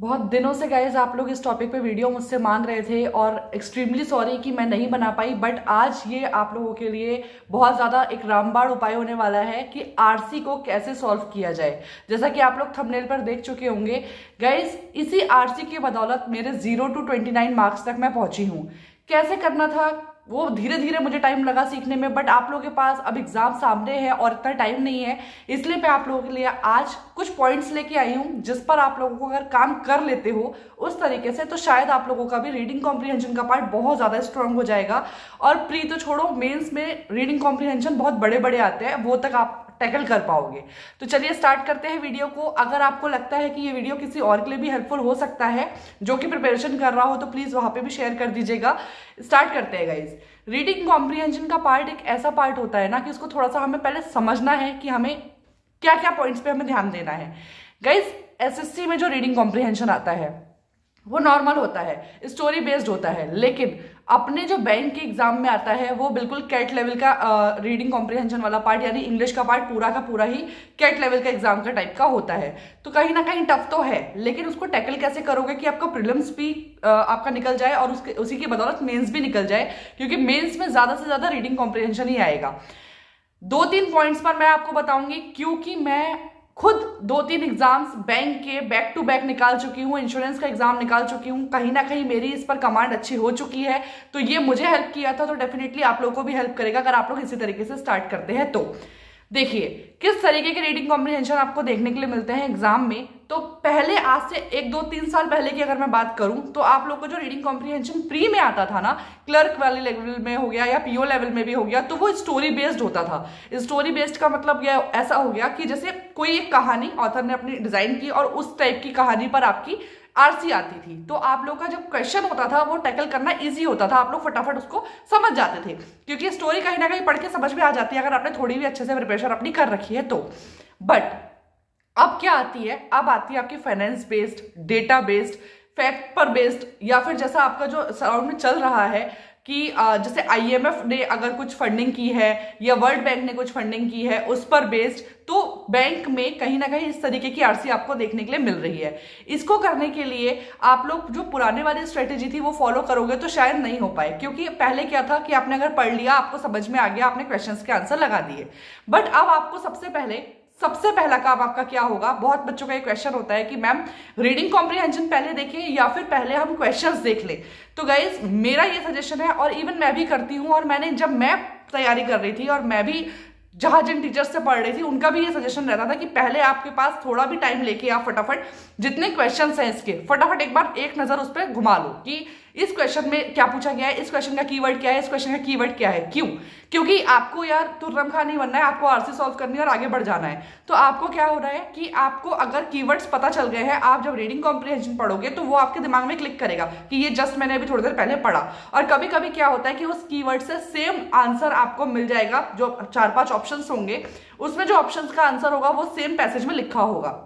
बहुत दिनों से गाइज आप लोग इस टॉपिक पे वीडियो मुझसे मांग रहे थे और एक्सट्रीमली सॉरी कि मैं नहीं बना पाई। बट आज ये आप लोगों के लिए बहुत ज़्यादा एक रामबाण उपाय होने वाला है कि आरसी को कैसे सॉल्व किया जाए। जैसा कि आप लोग थंबनेल पर देख चुके होंगे गाइज, इसी आरसी की बदौलत मेरे 0 to 29 मार्क्स तक मैं पहुंची हूँ। कैसे करना था वो धीरे धीरे मुझे टाइम लगा सीखने में, बट आप लोगों के पास अब एग्जाम सामने है और इतना टाइम नहीं है, इसलिए मैं आप लोगों के लिए आज कुछ पॉइंट्स लेके आई हूँ जिस पर आप लोगों को अगर काम कर लेते हो उस तरीके से तो शायद आप लोगों का भी रीडिंग कॉम्प्रिहेंशन का पार्ट बहुत ज़्यादा स्ट्रांग हो जाएगा। और प्री तो छोड़ो, मेंस में रीडिंग कॉम्प्रिहेंशन बहुत बड़े बड़े आते हैं, वो तक आप टैकल कर पाओगे। तो चलिए स्टार्ट करते हैं वीडियो को। अगर आपको लगता है कि ये वीडियो किसी और के लिए भी हेल्पफुल हो सकता है जो कि प्रिपरेशन कर रहा हो तो प्लीज वहां पे भी शेयर कर दीजिएगा। स्टार्ट करते हैं गाइज। रीडिंग कॉम्प्रिहेंशन का पार्ट एक ऐसा पार्ट होता है ना कि उसको थोड़ा सा हमें पहले समझना है कि हमें क्या क्या पॉइंट्स पे हमें ध्यान देना है। गाइज, एसएससी में जो रीडिंग कॉम्प्रिहेंशन आता है वो नॉर्मल होता है, स्टोरी बेस्ड होता है, लेकिन अपने जो बैंक के एग्जाम में आता है वो बिल्कुल कैट लेवल का रीडिंग कॉम्प्रिहेंशन वाला पार्ट, यानी इंग्लिश का पार्ट पूरा का पूरा ही कैट लेवल का एग्जाम का टाइप का होता है। तो कहीं ना कहीं टफ तो है, लेकिन उसको टैकल कैसे करोगे कि आपका प्रीलिम्स भी आपका निकल जाए और उसी की बदौलत मेंस भी निकल जाए, क्योंकि मेंस में ज्यादा से ज्यादा रीडिंग कॉम्प्रिहेंशन ही आएगा। 2-3 पॉइंट्स पर मैं आपको बताऊंगी, क्योंकि मैं खुद 2-3 एग्जाम्स बैंक के बैक टू बैक निकाल चुकी हूँ, इंश्योरेंस का एग्जाम निकाल चुकी हूँ। कहीं ना कहीं मेरी इस पर कमांड अच्छी हो चुकी है, तो ये मुझे हेल्प किया था, तो डेफिनेटली आप लोगों को भी हेल्प करेगा अगर आप लोग इसी तरीके से स्टार्ट करते हैं। तो देखिए किस तरीके के रीडिंग कॉम्प्रिहेंशन आपको देखने के लिए मिलते हैं एग्जाम में। तो पहले आज से 1-2-3 साल पहले की अगर मैं बात करूं तो आप लोग को जो रीडिंग कॉम्प्रिहेंशन प्री में आता था ना, क्लर्क वाले लेवल में हो गया या पीओ लेवल में भी हो गया, तो वो स्टोरी बेस्ड होता था। स्टोरी बेस्ड का मतलब यह ऐसा हो गया कि जैसे कोई एक कहानी ऑथर ने अपनी डिजाइन की और उस टाइप की कहानी पर आपकी आरसी आती थी, तो आप लोग का जो क्वेश्चन होता था वो टैकल करना इजी होता था, आप लोग फटाफट उसको समझ जाते थे, क्योंकि स्टोरी कहीं ना कहीं पढ़ के समझ में आ जाती है अगर आपने थोड़ी भी अच्छे से प्रिपरेशन अपनी कर रखी है तो। बट अब क्या आती है, अब आती है आपकी finance based, data based, fact पर बेस्ड, या फिर जैसा आपका जो सराउंड में चल रहा है कि जैसे आईएमएफ ने अगर कुछ फंडिंग की है या वर्ल्ड बैंक ने कुछ फंडिंग की है उस पर बेस्ड, तो बैंक में कहीं ना कहीं इस तरीके की आरसी आपको देखने के लिए मिल रही है। इसको करने के लिए आप लोग जो पुराने वाली स्ट्रेटेजी थी वो फॉलो करोगे तो शायद नहीं हो पाए, क्योंकि पहले क्या था कि आपने अगर पढ़ लिया, आपको समझ में आ गया, आपने क्वेश्चंस के आंसर लगा दिए। बट अब आपको सबसे पहला काम आपका क्या होगा, बहुत बच्चों का एक क्वेश्चन होता है कि मैम रीडिंग कॉम्प्रिहेंशन पहले देखें या फिर पहले हम क्वेश्चंस देख लें। तो गाइज मेरा ये सजेशन है, और इवन मैं भी करती हूँ, और जब मैं तैयारी कर रही थी और मैं भी जहां जिन टीचर्स से पढ़ रही थी उनका भी ये सजेशन रहता था कि पहले आपके पास थोड़ा भी टाइम लेके आप फटाफट जितने क्वेश्चंस हैं इसके फटाफट एक बार एक नजर उस पर घुमा लो कि इस क्वेश्चन में क्या पूछा गया है, इस क्वेश्चन का कीवर्ड क्या है, इस क्वेश्चन का कीवर्ड क्या है। क्यों? क्योंकि आपको यार तुर्रम खा नहीं बनना है, आपको आरसी सॉल्व करनी है और आगे बढ़ जाना है। तो आपको क्या हो रहा है कि आपको अगर कीवर्ड्स पता चल गए हैं, आप जब रीडिंग कॉम्प्रिहेंशन पढ़ोगे तो वो आपके दिमाग में क्लिक करेगा कि ये जस्ट मैंने अभी थोड़ी देर पहले पढ़ा। और कभी कभी क्या होता है कि उस कीवर्ड से सेम आंसर आपको मिल जाएगा, जो 4-5 ऑप्शन होंगे उसमें जो ऑप्शंस का आंसर होगा वो सेम पैसेज में लिखा होगा।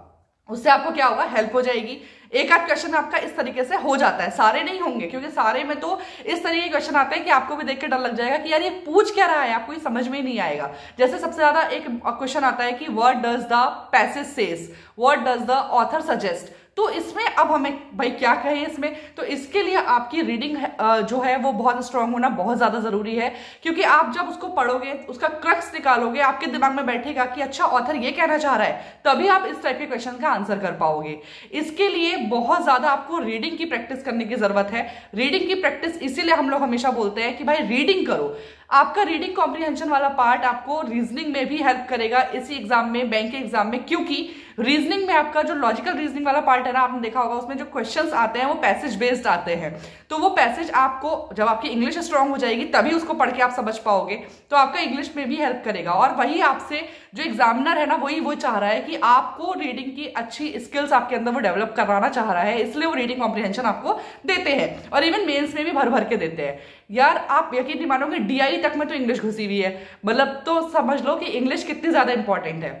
उससे आपको क्या होगा, हेल्प हो जाएगी। एक आध क्वेश्चन आपका इस तरीके से हो जाता है, सारे नहीं होंगे, क्योंकि सारे में तो इस तरीके के क्वेश्चन आते हैं कि आपको भी देख के डर लग जाएगा कि यार ये पूछ क्या रहा है, आपको ये समझ में ही नहीं आएगा। जैसे सबसे ज्यादा एक क्वेश्चन आता है कि what does the passage says, what does the author suggest. तो इसमें अब हमें भाई क्या कहें इसमें, तो इसके लिए आपकी रीडिंग जो है वो बहुत स्ट्रांग होना बहुत ज्यादा जरूरी है, क्योंकि आप जब उसको पढ़ोगे उसका क्रक्स निकालोगे, आपके दिमाग में बैठेगा कि अच्छा ऑथर ये कहना चाह रहा है, तभी आप इस टाइप के क्वेश्चन का आंसर कर पाओगे। इसके लिए बहुत ज्यादा आपको रीडिंग की प्रैक्टिस करने की जरूरत है। रीडिंग की प्रैक्टिस इसीलिए हम लोग हमेशा बोलते हैं कि भाई रीडिंग करो। आपका रीडिंग कॉम्प्रिहेंशन वाला पार्ट आपको रीजनिंग में भी हेल्प करेगा इसी एग्जाम में, बैंक के एग्जाम में, क्योंकि रीजनिंग में आपका जो लॉजिकल रीजनिंग वाला पार्ट है ना, आपने देखा होगा उसमें जो क्वेश्चंस आते हैं वो पैसेज बेस्ड आते हैं। तो वो पैसेज आपको जब आपकी इंग्लिश स्ट्रांग हो जाएगी तभी उसको पढ़ के आप समझ पाओगे, तो आपका इंग्लिश में भी हेल्प करेगा। और वही आपसे जो एग्जामिनर है ना, वही वो चाह रहा है कि आपको रीडिंग की अच्छी स्किल्स आपके अंदर वो डेवलप करवाना चाह रहा है, इसलिए वो रीडिंग कॉम्प्रिहेंशन आपको देते हैं। और इवन मेंस में भी भर भर के देते हैं। यार आप यकीन नहीं मानोगे, डीआई तक में तो इंग्लिश घुसी हुई है, मतलब तो समझ लो कि इंग्लिश कितनी ज्यादा इंपॉर्टेंट है।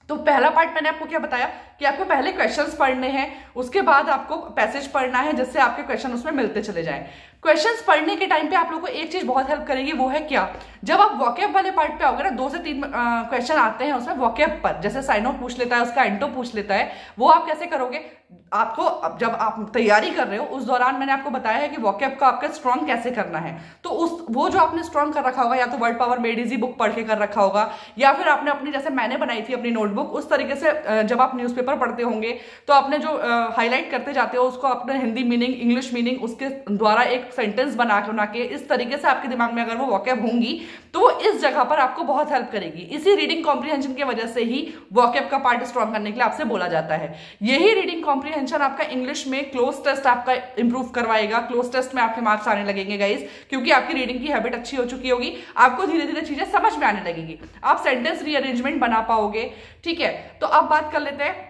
तो पहला पार्ट मैंने आपको क्या बताया कि आपको पहले क्वेश्चंस पढ़ने हैं, उसके बाद आपको पैसेज पढ़ना है, जिससे आपके क्वेश्चन उसमें मिलते चले जाएं। क्वेश्चंस पढ़ने के टाइम पे आप लोगों को एक चीज बहुत हेल्प करेगी, वो है क्या, जब आप वोकैब वाले पार्ट पे आओगे ना, 2 से 3 क्वेश्चन आते हैं उसमें वोकैब पर, जैसे साइनो पूछ लेता है, उसका एंटो पूछ लेता है, वो आप कैसे करोगे। आपको जब आप तैयारी कर रहे हो उस दौरान मैंने आपको बताया है कि वोकैब का आपका स्ट्रॉन्ग कैसे करना है। तो वो जो आपने स्ट्रॉन्ग कर रखा होगा, या तो word power made easy book पढ़ के कर रखा होगा, या फिर आपने अपनी, जैसे मैंने बनाई थी अपनी नोटबुक, उस तरीके से जब आप न्यूज़पेपर पढ़ते होंगे तो आपने जो हाईलाइट करते जाते हो उसको अपने हिंदी मीनिंग, इंग्लिश मीनिंग, उसके द्वारा एक सेंटेंस बना के इस तरीके से आपके दिमाग में अगर वो वोकैब होंगी तो वो इस जगह पर आपको बहुत हेल्प करेगी। इसी रीडिंग कॉम्प्रिहेंशन की वजह से ही वोकैब का पार्ट स्ट्रॉन्ग करने के लिए आपसे बोला जाता है। यही रीडिंग कॉम्प्रिहेंशन आपका इंग्लिश में क्लोज टेस्ट आपका इंप्रूव करवाएगा। क्लोज टेस्ट में आपके मार्क्स आने लगेंगे गाइस, क्योंकि आपकी रीडिंग की हैबिट अच्छी हो चुकी होगी, आपको धीरे धीरे चीजें समझ में आने लगेगी, आप सेंटेंस रीअरेंजमेंट बना पाओगे। ठीक है, तो अब बात कर लेते हैं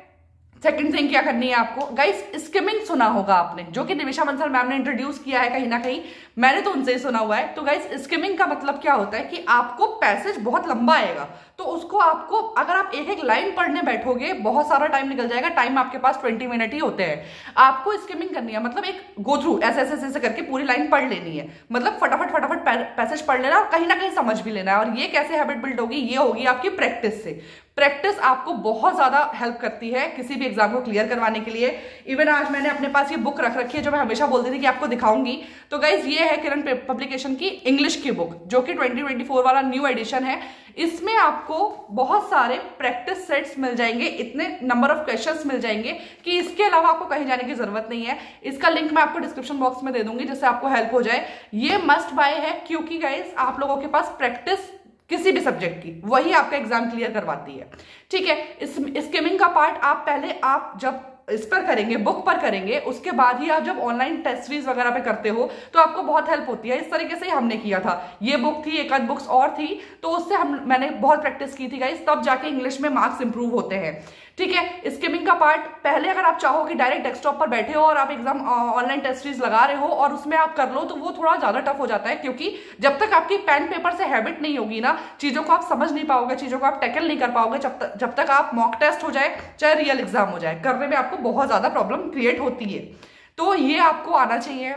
सेकंड थिंग क्या करनी है आपको। गाइस, स्किमिंग सुना होगा आपने, जो कि निमिषा बंसल मैम ने इंट्रोड्यूस किया है कहीं ना कहीं, मैंने तो उनसे ही सुना हुआ है। तो गाइस, स्किमिंग का मतलब क्या होता है कि आपको पैसेज बहुत लंबा आएगा, तो उसको आपको, अगर आप एक एक लाइन पढ़ने बैठोगे बहुत सारा टाइम निकल जाएगा। टाइम आपके पास 20 मिनट ही होते हैं। आपको स्किमिंग करनी है, मतलब एक गो थ्रू ऐसे ऐसे ऐसे करके पूरी लाइन पढ़ लेनी है, मतलब फटाफट फटाफट पैसेज पढ़ लेना और कहीं ना कहीं समझ भी लेना है। और ये कैसे हैबिट बिल्ड होगी, ये होगी आपकी प्रैक्टिस से। प्रैक्टिस आपको बहुत ज्यादा हेल्प करती है किसी भी एग्जाम को क्लियर करवाने के लिए। इवन आज मैंने अपने पास ये बुक रख रखी है जो मैं हमेशा बोलती थी कि आपको दिखाऊंगी। तो गाइज, ये है किरण पब्लिकेशन की इंग्लिश की बुक, जो कि 2024 वाला न्यू एडिशन है। इसमें आपको बहुत सारे प्रैक्टिस सेट्स मिल जाएंगे, इतने नंबर ऑफ क्वेश्चंस मिल जाएंगे कि इसके अलावा आपको कहीं जाने की जरूरत नहीं है। इसका लिंक मैं आपको डिस्क्रिप्शन बॉक्स में दे दूंगी, जिससे आपको हेल्प हो जाए। ये मस्ट बाय है, क्योंकि गाइज आप लोगों के पास प्रैक्टिस किसी भी सब्जेक्ट की, वही आपका एग्जाम क्लियर करवाती है। ठीक है, स्किमिंग का पार्ट आप जब इस पर करेंगे, बुक पर करेंगे, उसके बाद ही आप जब ऑनलाइन टेस्ट सीरीज वगैरह पे करते हो तो आपको बहुत हेल्प होती है। इस तरीके से ही हमने किया था। ये बुक थी, एक आध बुक्स और थी, तो उससे मैंने बहुत प्रैक्टिस की थी गाइस, तब जाके इंग्लिश में मार्क्स इंप्रूव होते हैं। ठीक है, स्किमिंग का पार्ट पहले अगर आप चाहो कि डायरेक्ट डेस्कटॉप पर बैठे हो और आप एग्जाम ऑनलाइन टेस्ट सीरीज लगा रहे हो और उसमें आप कर लो, तो वो थोड़ा ज्यादा टफ हो जाता है, क्योंकि जब तक आपकी पेन पेपर से हैबिट नहीं होगी ना, चीजों को आप समझ नहीं पाओगे, चीजों को आप टैकल नहीं कर पाओगे। जब तक आप मॉक टेस्ट हो जाए चाहे रियल एग्जाम हो जाए, करने में आपको बहुत ज्यादा प्रॉब्लम क्रिएट होती है। तो ये आपको आना चाहिए।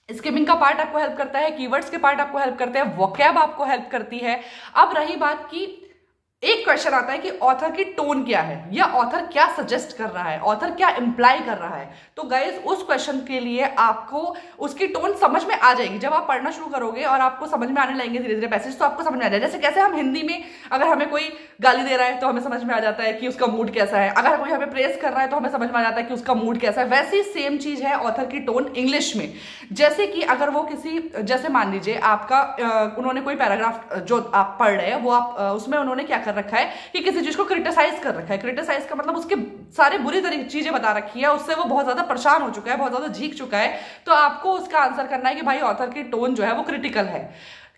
स्किमिंग का पार्ट आपको हेल्प करता है, कीवर्ड्स के पार्ट आपको हेल्प करते हैं, वोकैब आपको हेल्प करती है। अब रही बात की एक क्वेश्चन आता है कि ऑथर की टोन क्या है, या ऑथर क्या सजेस्ट कर रहा है, ऑथर क्या इंप्लाई कर रहा है। तो गाइज, उस क्वेश्चन के लिए आपको उसकी टोन समझ में आ जाएगी जब आप पढ़ना शुरू करोगे और आपको समझ में आने लगेंगे धीरे धीरे पैसेज, तो आपको समझ में आ जाएगा। जैसे कैसे हम हिंदी में अगर हमें कोई गाली दे रहा है तो हमें समझ में आ जाता है कि उसका मूड कैसा है, अगर कोई हमें प्रेस कर रहा है तो हमें समझ में आ जाता है कि उसका मूड कैसा है। वैसी सेम चीज है ऑथर की टोन इंग्लिश में। जैसे कि अगर वो जैसे मान लीजिए आपका उन्होंने कोई पैराग्राफ जो आप पढ़ रहे हैं, वो आप उसमें उन्होंने क्या कर रखा है कि किसी चीज को क्रिटिसाइज कर रखा है। क्रिटिसाइज का मतलब उसके सारे बुरी तरीके चीजें बता रखी है, उससे वो बहुत ज्यादा परेशान हो चुका है, बहुत ज्यादा झीक चुका है। तो आपको उसका आंसर करना है कि भाई ऑथर की टोन जो है वो क्रिटिकल है।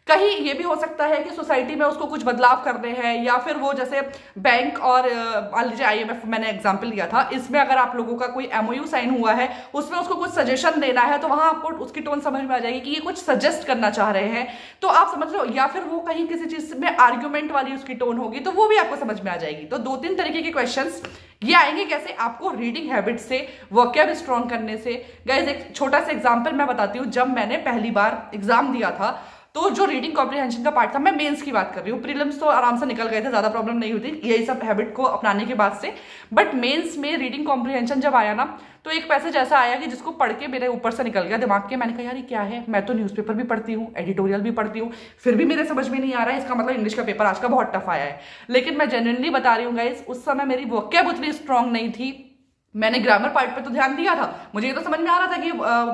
कहीं ये भी हो सकता है कि सोसाइटी में उसको कुछ बदलाव करने हैं, या फिर वो जैसे बैंक और मान लीजिए IMF मैंने एग्जांपल लिया था, इसमें अगर आप लोगों का कोई MOU साइन हुआ है, उसमें उसको कुछ सजेशन देना है, तो वहां आपको उसकी टोन समझ में आ जाएगी कि ये कुछ सजेस्ट करना चाह रहे हैं, तो आप समझ लो। या फिर वो कहीं किसी चीज में आर्ग्यूमेंट वाली उसकी टोन होगी, तो वो भी आपको समझ में आ जाएगी। तो 2-3 तरीके के क्वेश्चंस ये आएंगे कैसे, आपको रीडिंग हैबिट से, वोकैब स्ट्रॉन्ग करने से। गाइस, एक छोटा सा एग्जांपल मैं बताती हूँ। जब मैंने पहली बार एग्जाम दिया था, तो जो रीडिंग कॉम्प्रिहेंशन का पार्ट था, मैं मेंस की बात कर रही हूँ, प्रीलिम्स तो आराम से निकल गए थे, ज्यादा प्रॉब्लम नहीं होती यही सब हैबिट को अपनाने के बाद से। बट मेंस में रीडिंग कॉम्प्रिहेंशन जब आया ना, तो एक पैसेज ऐसा आया कि जिसको पढ़ के मेरे ऊपर से निकल गया दिमाग के। मैंने कहा यार ये क्या है, मैं तो न्यूज़पेपर भी पढ़ती हूँ, एडिटोरियल भी पढ़ती हूँ, फिर भी मेरे समझ में नहीं आ रहा है, इसका मतलब इंग्लिश का पेपर आज का बहुत टफ आया है। लेकिन मैं जेन्युइनली बता रही हूँ गाइस, उस समय मेरी वोकैब उतनी स्ट्रांग नहीं थी। मैंने ग्रामर पार्ट पे तो ध्यान दिया था, मुझे ये तो समझ में आ रहा था कि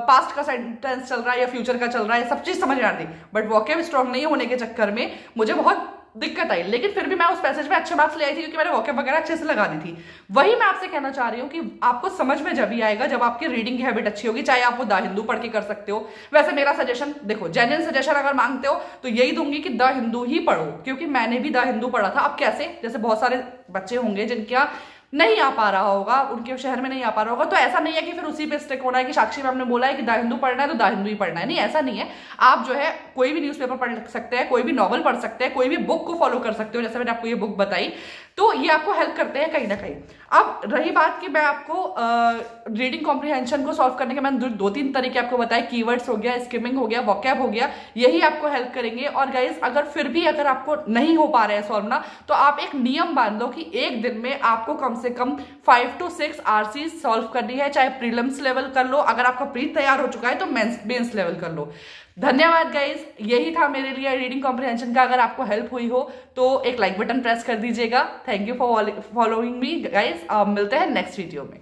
पास्ट का सेंटेंस चल रहा है या फ्यूचर का चल रहा है, सब चीज समझ में आ रही थी। बट वोकैब स्ट्रांग नहीं होने के चक्कर में मुझे बहुत दिक्कत आई। लेकिन फिर भी मैं उस पैसेज में अच्छे मार्क्स ले आई थी, क्योंकि मैंने वोकैब वगैरह अच्छे से लगा दी थी। वही मैं आपसे कहना चाह रही हूँ कि आपको समझ में जब भी आएगा जब आपकी रीडिंग की हैबिट अच्छी होगी। चाहे आप वो द हिंदू पढ़ के कर सकते हो। वैसे मेरा सजेशन देखो, जेन्युइन सजेशन अगर मांगते हो तो यही दूंगी कि द हिंदू ही पढ़ो, क्योंकि मैंने भी द हिंदू पढ़ा था। अब कैसे, जैसे बहुत सारे बच्चे होंगे जिनका नहीं आ पा रहा होगा, उनके शहर में नहीं आ पा रहा होगा, तो ऐसा नहीं है कि फिर उसी पे स्टिक होना है कि साक्षी मैम ने बोला है कि द हिंदू पढ़ना है तो द हिंदू ही पढ़ना है। नहीं, ऐसा नहीं है। आप जो है कोई भी न्यूज़पेपर पढ़ सकते हैं, कोई भी नॉवल पढ़ सकते हैं, कोई भी बुक को फॉलो कर सकते हो। जैसे मैंने आपको ये बुक बताई, तो ये आपको हेल्प करते हैं कहीं ना कहीं। अब रही बात कि मैं आपको रीडिंग कॉम्प्रिहेंशन को सॉल्व करने के मैंने 2-3 तरीके आपको बताए, कीवर्ड्स हो गया, स्किमिंग हो गया, वोकैब हो गया, यही आपको हेल्प करेंगे। और गाइस अगर फिर भी अगर आपको नहीं हो पा रहा है सॉल्व ना, तो आप एक नियम बांध लो कि एक दिन में आपको कम से कम 5 to 6 आरसी सॉल्व करनी है, चाहे प्रीलिम्स लेवल कर लो, अगर आपका प्री तैयार हो चुका है तो मेंस लेवल कर लो। धन्यवाद गाइज, यही था मेरे लिए रीडिंग कॉम्प्रिहेंशन का। अगर आपको हेल्प हुई हो तो एक लाइक बटन प्रेस कर दीजिएगा। Thank you for following me guys. मिलते हैं नेक्स्ट वीडियो में।